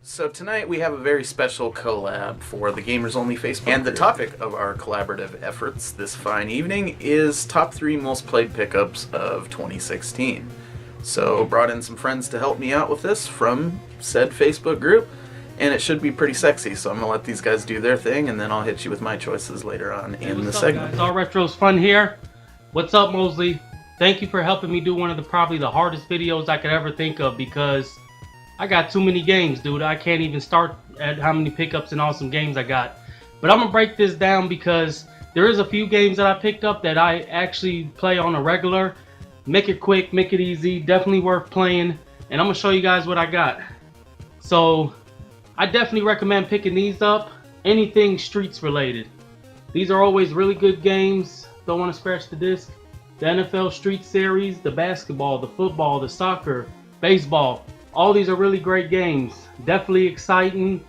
So tonight we have a very special collab for the Gamers Only Facebook group. And the topic of our collaborative efforts this fine evening is top 3 most played pickups of 2016. So brought in some friends to help me out with this from said Facebook group, and it should be pretty sexy, so I'm going to let these guys do their thing, and then I'll hit you with my choices later on in the segment. Guys? All Retro's Fun here. What's up, Mosley? Thank you for helping me do one of probably the hardest videos I could ever think of, because I got too many games, dude. I can't even start at how many pickups and awesome games I got. But I'm gonna break this down because there is a few games that I picked up that I actually play on a regular. Make it quick, make it easy, definitely worth playing. And I'm gonna show you guys what I got. So I definitely recommend picking these up. Anything Streets related. These are always really good games. Don't want to scratch the disc. The NFL Street Series, the basketball, the football, the soccer, baseball. All these are really great games. Definitely exciting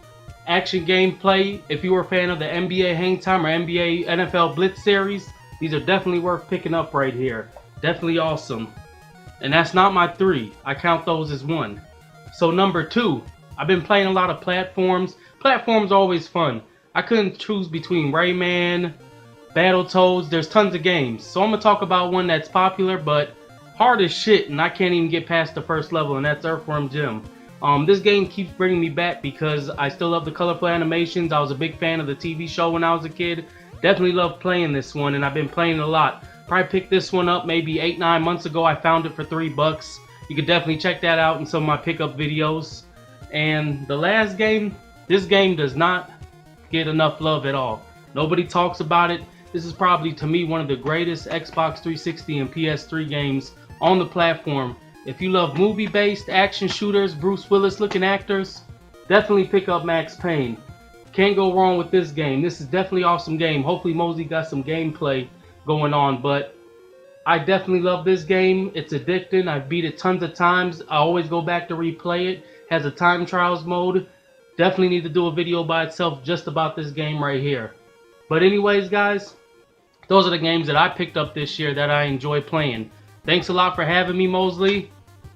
action gameplay. If you were a fan of the NBA Hang Time or NBA NFL Blitz series, these are definitely worth picking up right here. Definitely awesome. And that's not my 3. I count those as 1. So number 2, I've been playing a lot of platforms. Platforms are always fun. I couldn't choose between Rayman, Battletoads. There's tons of games. So I'm going to talk about one that's popular but hard as shit, and I can't even get past the first level, and that's Earthworm Jim. This game keeps bringing me back because I still love the colorful animations. I was a big fan of the TV show when I was a kid. Definitely love playing this one, and I've been playing it a lot. Probably picked this one up maybe 8-9 months ago. I found it for $3. You could definitely check that out in some of my pickup videos. And the last game, this game does not get enough love at all. Nobody talks about it. This is probably, to me, one of the greatest Xbox 360 and PS3 games on the platform. If you love movie-based action shooters, Bruce Willis looking actors, definitely pick up Max Payne. Can't go wrong with this game. This is definitely an awesome game. Hopefully Mosley got some gameplay going on, but I definitely love this game. It's addicting. I've beat it tons of times. I always go back to replay it. Has a time trials mode. Definitely need to do a video by itself just about this game right here. But anyways, guys, those are the games that I picked up this year that I enjoy playing. Thanks a lot for having me, Mosley.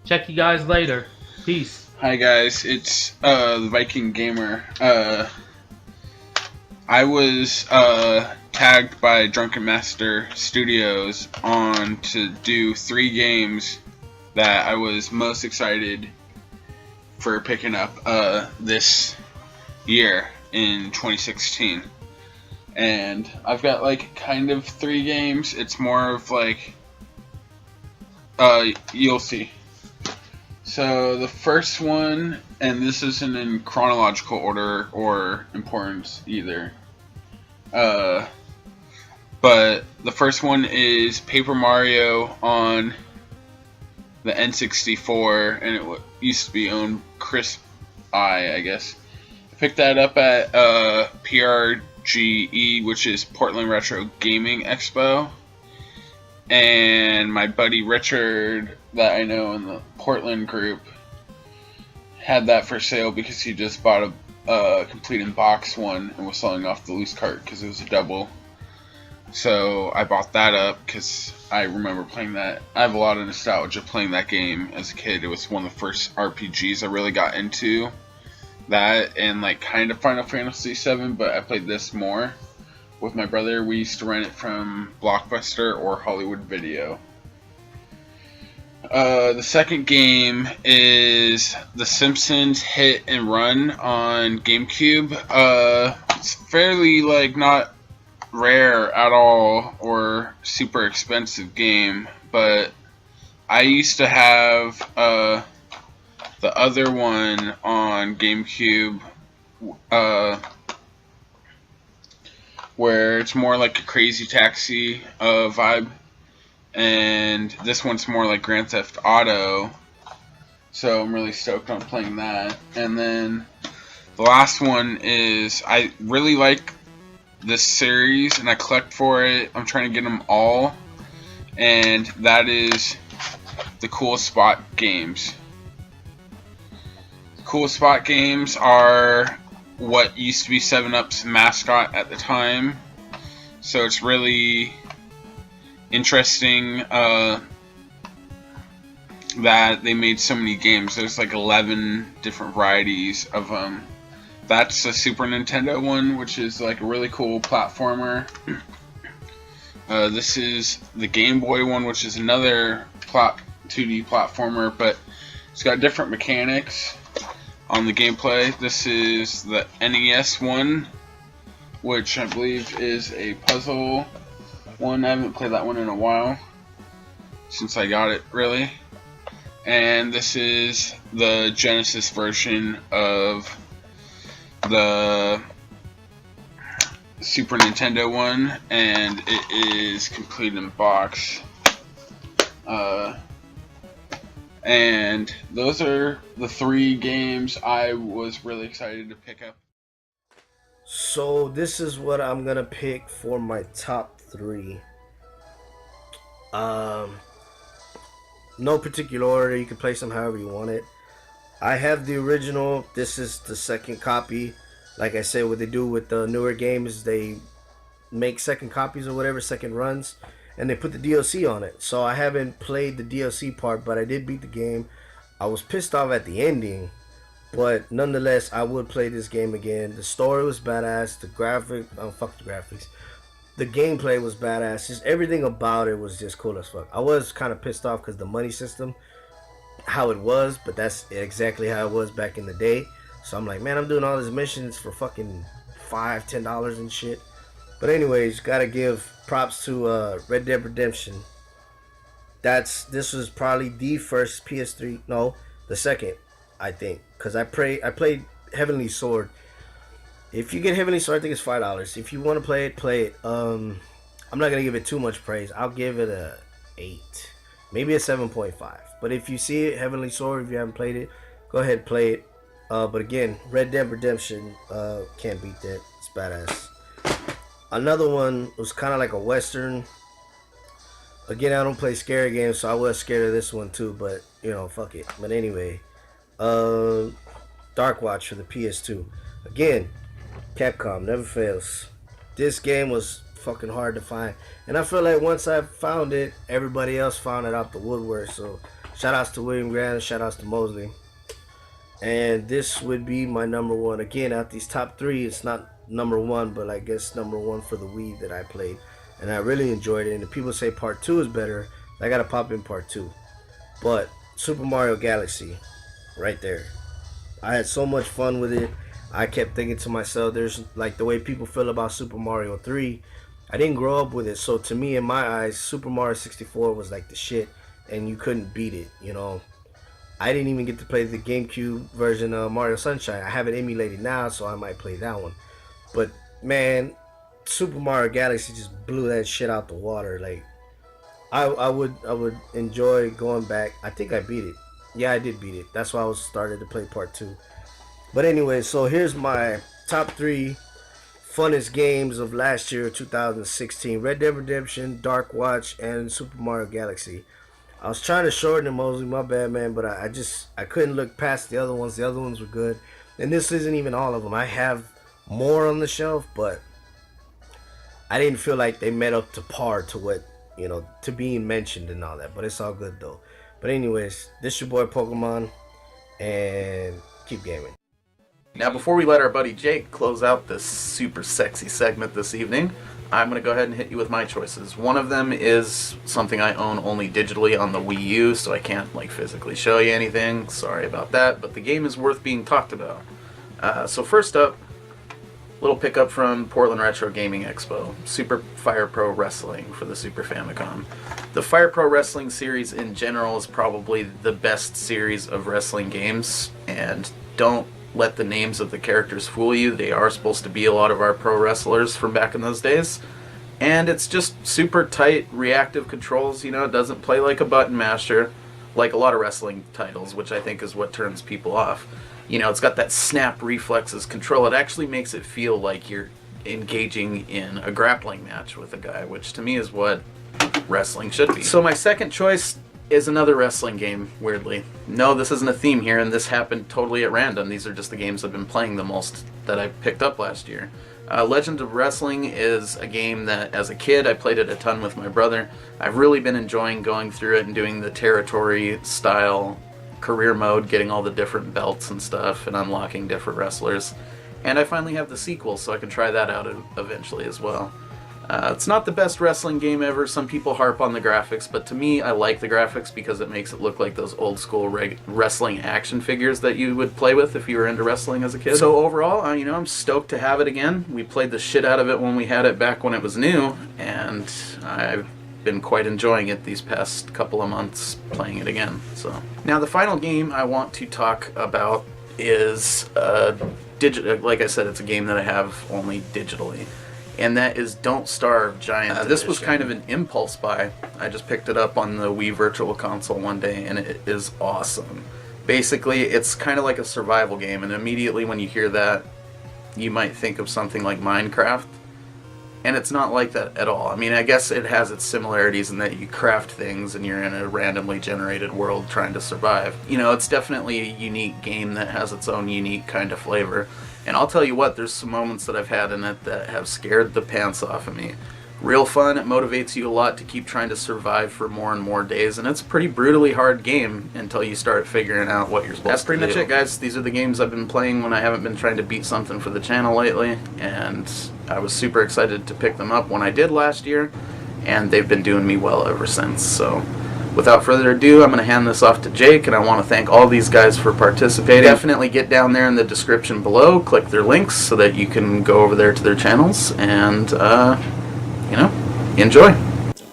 Check you guys later. Peace. Hi guys, it's the Viking Gamer. I was tagged by Drunken Master Studios on to do 3 games that I was most excited for picking up this year in 2016. And I've got like kind of 3 games. It's more of like you'll see. So the first one, and this isn't in chronological order or importance either, but the first one is Paper Mario on the N64, and it used to be owned Chris I guess. I picked that up at PRGE, which is Portland Retro Gaming Expo. And my buddy Richard, that I know in the Portland group, had that for sale because he just bought a complete in box one and was selling off the loose cart because it was a double. So I bought that up because I remember playing that. I have a lot of nostalgia playing that game as a kid. It was one of the first RPGs I really got into. That and like kind of Final Fantasy VII, but I played this more. With my brother, we used to rent it from Blockbuster or Hollywood Video. The second game is the Simpsons Hit and Run on GameCube. It's fairly like not rare at all or super expensive game, but I used to have the other one on GameCube. Where it's more like a Crazy Taxi vibe, and this one's more like Grand Theft Auto, so I'm really stoked on playing that. And then the last one is, I really like this series and I collect for it. I'm trying to get them all, and that is the Cool Spot games. Cool Spot games are what used to be 7-Up's mascot at the time, so it's really interesting that they made so many games. There's like 11 different varieties of them. That's a Super Nintendo one, which is like a really cool platformer. This is the Game Boy one, which is another 2D platformer, but it's got different mechanics on the gameplay. This is the NES one, which I believe is a puzzle one. I haven't played that one in a while, since I got it, really. And this is the Genesis version of the Super Nintendo one, and it is complete in box. And those are the 3 games I was really excited to pick up. So this is what I'm gonna pick for my top 3. No particular order. You can place them however you want it. I have the original. This is the second copy. Like I said, what they do with the newer games, they make second copies or whatever, second runs, and they put the DLC on it. So I haven't played the DLC part, but I did beat the game. I was pissed off at the ending, but nonetheless, I would play this game again. The story was badass. The fuck the graphics. The gameplay was badass. Just everything about it was just cool as fuck. I was kind of pissed off because the money system, how it was, but that's exactly how it was back in the day. So I'm like, man, I'm doing all these missions for fucking $5-10 and shit. But anyways, gotta give props to Red Dead Redemption. This was probably the first PS3, no, the second, I think, because I played Heavenly Sword. If you get Heavenly Sword, I think it's $5. If you want to play it, play it. I'm not gonna give it too much praise. I'll give it a 8, maybe a 7.5. But if you see it, Heavenly Sword, if you haven't played it, go ahead and play it. But again, Red Dead Redemption, can't beat that. It's badass. Another one was kind of like a Western. Again, I don't play scary games, so I was scared of this one too, but, you know, fuck it. But anyway, Dark Watch for the PS2. Again, Capcom, never fails. This game was fucking hard to find. And I feel like once I found it, everybody else found it out the woodwork. So, shout outs to William Grant, shout outs to Mosley. And this would be my number 1. Again, out these top 3, it's not number 1, but I guess number 1 for the Wii that I played. And I really enjoyed it. And if people say part 2 is better, I gotta pop in part 2. But Super Mario Galaxy, right there. I had so much fun with it. I kept thinking to myself, there's like the way people feel about Super Mario 3. I didn't grow up with it. So to me, in my eyes, Super Mario 64 was like the shit. And you couldn't beat it, you know. I didn't even get to play the GameCube version of Mario Sunshine. I have it emulated now, so I might play that one. But man, Super Mario Galaxy just blew that shit out the water. Like, I would enjoy going back. I think I beat it. Yeah, I did beat it. That's why I was started to play part 2. But anyway, so here's my top 3 funnest games of last year, 2016. Red Dead Redemption, Dark Watch, and Super Mario Galaxy. I was trying to shorten it, Mosley, my bad, man, but I couldn't look past the other ones. The other ones were good. And this isn't even all of them. I have more on the shelf, but I didn't feel like they met up to par to what, you know, to being mentioned and all that. But it's all good, though. But anyways, this your boy Pokemon, and keep gaming. Now, before we let our buddy Jake close out this super sexy segment this evening, I'm going to go ahead and hit you with my choices. One of them is something I own only digitally on the Wii U, so I can't like physically show you anything. Sorry about that, but the game is worth being talked about. So first up, little pickup from Portland Retro Gaming Expo, Super Fire Pro Wrestling for the Super Famicom. The Fire Pro Wrestling series in general is probably the best series of wrestling games, and don't let the names of the characters fool you. They are supposed to be a lot of our pro wrestlers from back in those days. And it's just super tight, reactive controls. You know, it doesn't play like a button masher, like a lot of wrestling titles, which I think is what turns people off. You know, it's got that snap reflexes control. It actually makes it feel like you're engaging in a grappling match with a guy, which to me is what wrestling should be. So my second choice, is another wrestling game, weirdly. No, this isn't a theme here, and this happened totally at random. These are just the games I've been playing the most that I picked up last year. Legend of Wrestling is a game that, as a kid, I played it a ton with my brother. I've really been enjoying going through it and doing the territory-style career mode, getting all the different belts and stuff, and unlocking different wrestlers. And I finally have the sequel, so I can try that out eventually as well. It's not the best wrestling game ever. Some people harp on the graphics, but to me, I like the graphics because it makes it look like those old school wrestling action figures that you would play with if you were into wrestling as a kid. So overall, I'm stoked to have it again. We played the shit out of it when we had it back when it was new, and I've been quite enjoying it these past couple of months playing it again. So now the final game I want to talk about is digital. Like I said, it's a game that I have only digitally. And that is Don't Starve Giant. This was kind of an impulse buy. I just picked it up on the Wii Virtual Console one day, and it is awesome. Basically, it's kind of like a survival game, and immediately when you hear that, you might think of something like Minecraft. And it's not like that at all. I mean, I guess it has its similarities in that you craft things and you're in a randomly generated world trying to survive. It's definitely a unique game that has its own unique kind of flavor. And I'll tell you what, there's some moments that I've had in it that have scared the pants off of me. Real fun, it motivates you a lot to keep trying to survive for more and more days, and it's a pretty brutally hard game until you start figuring out what you're supposed to do. That's pretty much it, guys. These are the games I've been playing when I haven't been trying to beat something for the channel lately, and I was super excited to pick them up when I did last year, and they've been doing me well ever since. So without further ado, I'm going to hand this off to Jake, and I want to thank all these guys for participating. Definitely get down there in the description below, click their links so that you can go over there to their channels, and enjoy.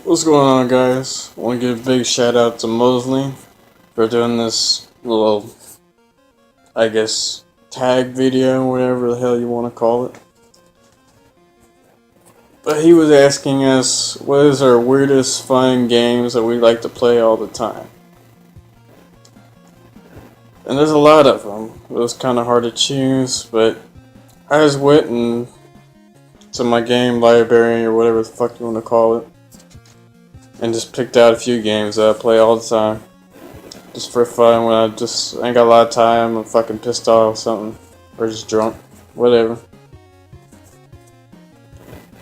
What's going on, guys? I want to give a big shout out to Mosley for doing this little, I guess, tag video, whatever the hell you want to call it. But he was asking us, what is our weirdest fun games that we like to play all the time? And there's a lot of them. It was kind of hard to choose, but I just went to my game library, or whatever the fuck you want to call it, and just picked out a few games that I play all the time. Just for fun, when I just ain't got a lot of time, I'm fucking pissed off or something, or just drunk, whatever.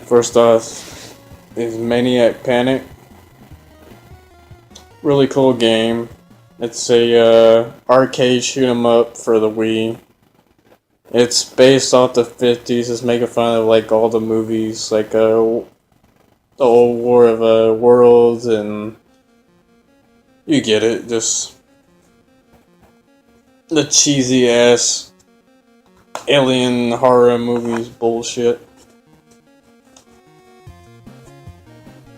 First off is Maniac Panic. Really cool game. It's a arcade shoot 'em up for the Wii. It's based off the 50s. It's making fun of like all the movies, like the old War of Worlds, and you get it. Just the cheesy ass alien horror movies bullshit.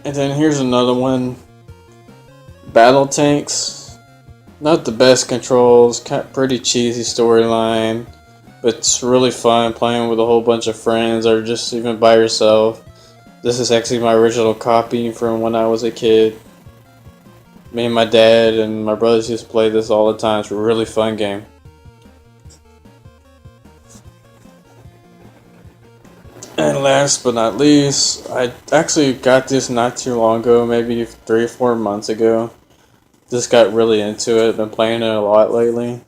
And then here's another one, Battle Tanks. Not the best controls, pretty cheesy storyline, but it's really fun playing with a whole bunch of friends or just even by yourself. This is actually my original copy from when I was a kid. Me and my dad and my brothers used to play this all the time. It's a really fun game. And last but not least, I actually got this not too long ago, maybe 3 or 4 months ago. Just got really into it. Been playing it a lot lately.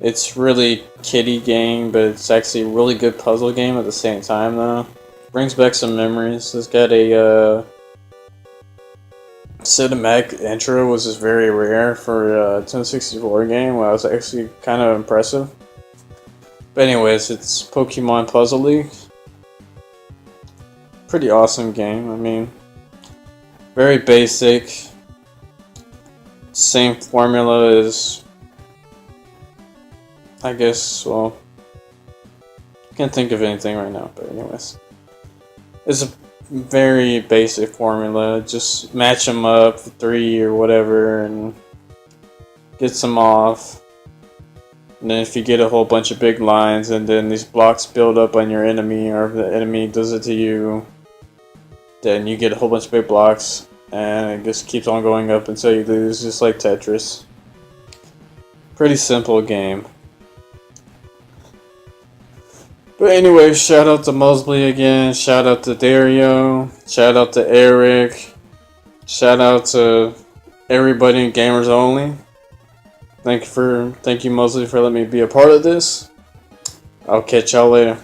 It's really kiddie game, but it's actually a really good puzzle game at the same time though. Brings back some memories. It's got a cinematic intro, which is very rare for a 1064 game. Well, it's actually kind of impressive. But anyways, it's Pokemon Puzzle League. Pretty awesome game. I mean, very basic. Same formula as, I guess, well, can't think of anything right now, but anyways. It's a very basic formula. Just match them up for 3 or whatever and get some off. And then if you get a whole bunch of big lines and then these blocks build up on your enemy, or if the enemy does it to you, then you get a whole bunch of big blocks and it just keeps on going up until you lose, just like Tetris. Pretty simple game. But anyway, shout out to Mosley again, shout out to Dario, shout out to Eric, shout out to everybody in Gamers Only. Thank you Mosley for letting me be a part of this. I'll catch y'all later.